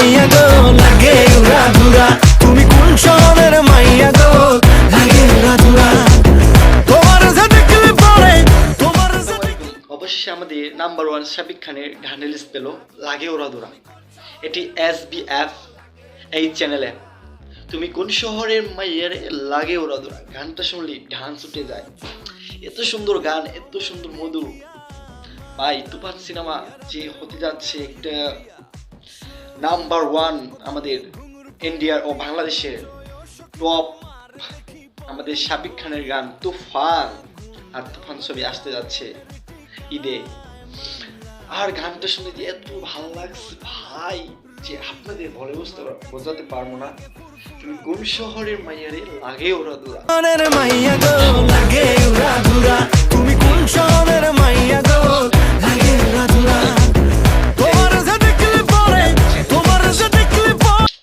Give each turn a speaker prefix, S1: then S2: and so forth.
S1: মাইয়া গো লাগে উড়া ধুরা, তুমি কোন শহরের মাইয়া গো লাগে উড়া ধুরা, তোমার যে দেখলে পরে তোমার যে
S2: অবশ্যই আমাদের নাম্বার 1 শাকিব খানের গান রিলিজ পেল লাগে ওরা দোরা। এটি SBF এই চ্যানেলে। তুমি কোন শহরের মাইয়ারে লাগে ওরা দোরা গানটা শুনলি ডান্স উঠে যায়। এত সুন্দর গান, এত সুন্দর মধুর। ভাই তুফান সিনেমা যে হতে যাচ্ছে একটা নাম্বার 1 আমাদের ইন্ডিয়ার ও বাংলাদেশের টপ, আমাদের শাকিব খানের গান তুফান। আর তুফান ছবি আসতে যাচ্ছে ঈদে। আর গানটা শুনে যে এত ভালো লাগছে ভাই, যে আপনাদের বলে বোঝাতে পারবো না। তুমি কোন শহরের মাইয়ারে লাগে ওরা দোরা,
S1: শহরের মাইয়া গো লাগে উড়া ধুরা, তুমি কোন শহরের মাইয়া গো লাগে উড়া ধুরা।